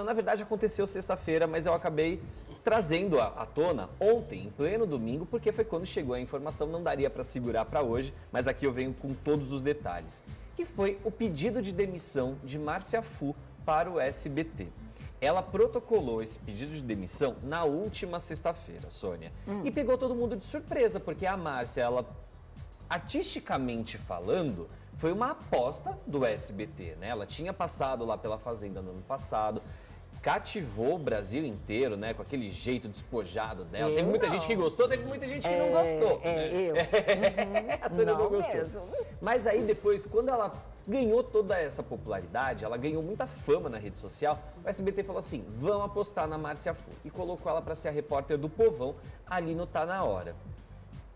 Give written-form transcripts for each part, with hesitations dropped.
Na verdade, aconteceu sexta-feira, mas eu acabei trazendo à tona ontem, em pleno domingo, porque foi quando chegou a informação, não daria para segurar para hoje, mas aqui eu venho com todos os detalhes. Que foi o pedido de demissão de Márcia Fu para o SBT. Ela protocolou esse pedido de demissão na última sexta-feira, Sônia. E pegou todo mundo de surpresa, porque a Márcia, ela, artisticamente falando, foi uma aposta do SBT, né? Ela tinha passado lá pela Fazenda no ano passado, cativou o Brasil inteiro, né? Com aquele jeito despojado dela. Teve muita gente que gostou, teve muita gente que não gostou. A Sônia não gostou. Mesmo. Mas aí depois, quando ela ganhou toda essa popularidade, ela ganhou muita fama na rede social, o SBT falou assim, vamos apostar na Márcia Fu. E colocou ela para ser a repórter do Povão, ali no Tá Na Hora.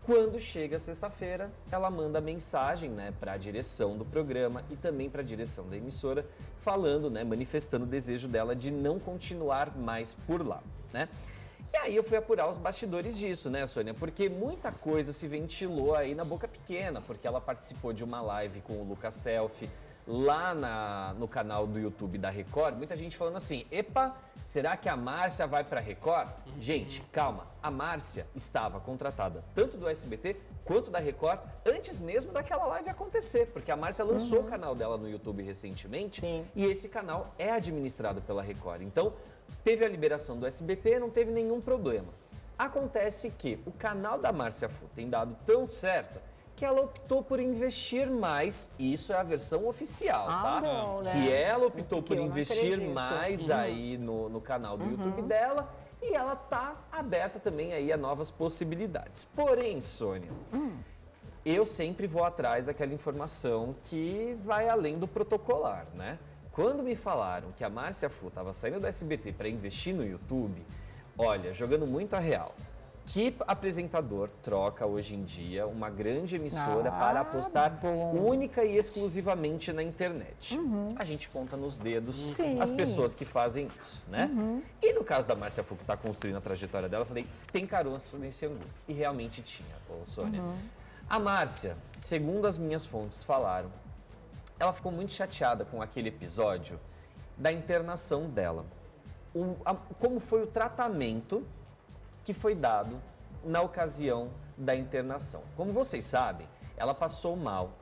Quando chega sexta-feira, ela manda mensagem, né, para a direção do programa e também para a direção da emissora, falando, né, manifestando o desejo dela de não continuar mais por lá, né? E aí eu fui apurar os bastidores disso, né, Sônia? Porque muita coisa se ventilou aí na boca pequena, porque ela participou de uma live com o Lucas Selfie lá no canal do YouTube da Record. Muita gente falando assim, epa, será que a Márcia vai para a Record? Gente, calma, a Márcia estava contratada tanto do SBT quanto da Record antes mesmo daquela live acontecer, porque a Márcia lançou o canal dela no YouTube recentemente. Sim. E esse canal é administrado pela Record. Então, teve a liberação do SBT, não teve nenhum problema. Acontece que o canal da Márcia Fu tem dado tão certo que ela optou por investir mais, e isso é a versão oficial, tá? Bom, né? Que ela optou por investir mais aí no canal do YouTube dela, e ela tá aberta também aí a novas possibilidades. Porém, Sônia, eu sempre vou atrás daquela informação que vai além do protocolar, né? Quando me falaram que a Márcia Fu estava saindo do SBT para investir no YouTube, olha, jogando muito a real, que apresentador troca hoje em dia uma grande emissora para apostar única e exclusivamente na internet? A gente conta nos dedos as pessoas que fazem isso, né? E no caso da Márcia Fu, que está construindo a trajetória dela, eu falei, tem caroço nesse angu. E realmente tinha, Sônia. A Márcia, segundo as minhas fontes falaram, ela ficou muito chateada com aquele episódio da internação dela. Como foi o tratamento que foi dado na ocasião da internação. Como vocês sabem, ela passou mal,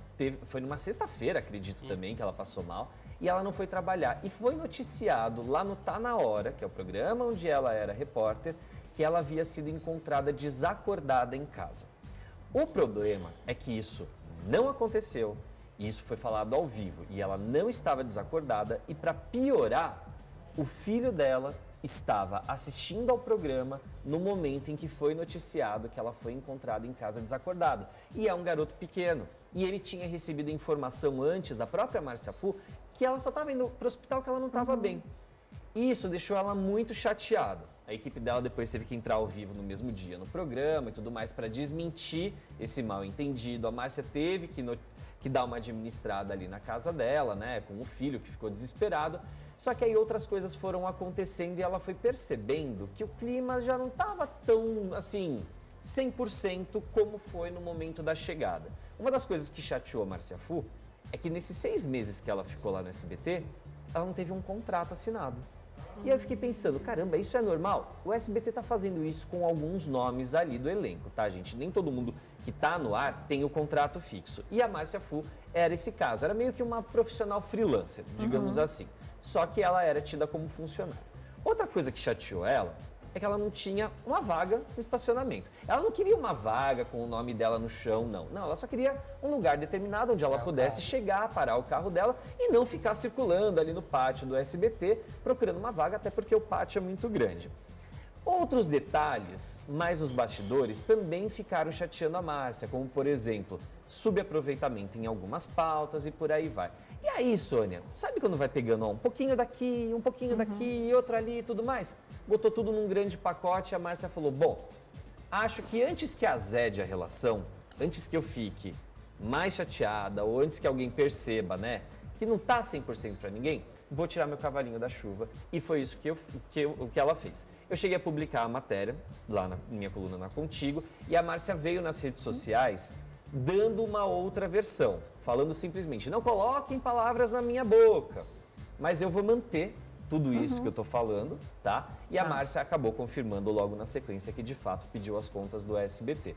foi numa sexta-feira, acredito também, que ela passou mal, e ela não foi trabalhar. E foi noticiado lá no Tá Na Hora, que é o programa onde ela era repórter, que ela havia sido encontrada desacordada em casa. O problema é que isso não aconteceu, e isso foi falado ao vivo, e ela não estava desacordada, e para piorar, o filho dela estava assistindo ao programa no momento em que foi noticiado que ela foi encontrada em casa desacordada. E é um garoto pequeno. E ele tinha recebido informação antes da própria Márcia Fu que ela só estava indo para o hospital, que ela não estava bem. Isso deixou ela muito chateada. A equipe dela depois teve que entrar ao vivo no mesmo dia no programa e tudo mais para desmentir esse mal-entendido. A Márcia teve que dar uma administrada ali na casa dela, né, com o filho que ficou desesperado. Só que aí outras coisas foram acontecendo e ela foi percebendo que o clima já não estava tão, assim, 100% como foi no momento da chegada. Uma das coisas que chateou a Márcia Fu é que nesses 6 meses que ela ficou lá no SBT, ela não teve um contrato assinado. E aí eu fiquei pensando, caramba, isso é normal? O SBT tá fazendo isso com alguns nomes ali do elenco, tá, gente? Nem todo mundo que tá no ar tem o contrato fixo. E a Márcia Fu era esse caso, era meio que uma profissional freelancer, digamos assim. Só que ela era tida como funcionária. Outra coisa que chateou ela é que ela não tinha uma vaga no estacionamento. Ela não queria uma vaga com o nome dela no chão, não. Não, ela só queria um lugar determinado onde ela pudesse chegar, parar o carro dela e não ficar circulando ali no pátio do SBT procurando uma vaga, até porque o pátio é muito grande. Outros detalhes, mais nos bastidores, também ficaram chateando a Márcia, como, por exemplo, subaproveitamento em algumas pautas e por aí vai. E aí, Sônia, sabe quando vai pegando um pouquinho daqui, e outro ali e tudo mais? Botou tudo num grande pacote e a Márcia falou, bom, acho que antes que azede a relação, antes que eu fique mais chateada ou antes que alguém perceba, né, que não tá 100% para ninguém, vou tirar meu cavalinho da chuva. E foi isso que ela fez. Eu cheguei a publicar a matéria lá na minha coluna na Contigo e a Márcia veio nas redes sociais dando uma outra versão, falando simplesmente, não coloquem palavras na minha boca, mas eu vou manter tudo isso que eu tô falando, tá? E a Márcia acabou confirmando logo na sequência que de fato pediu as contas do SBT.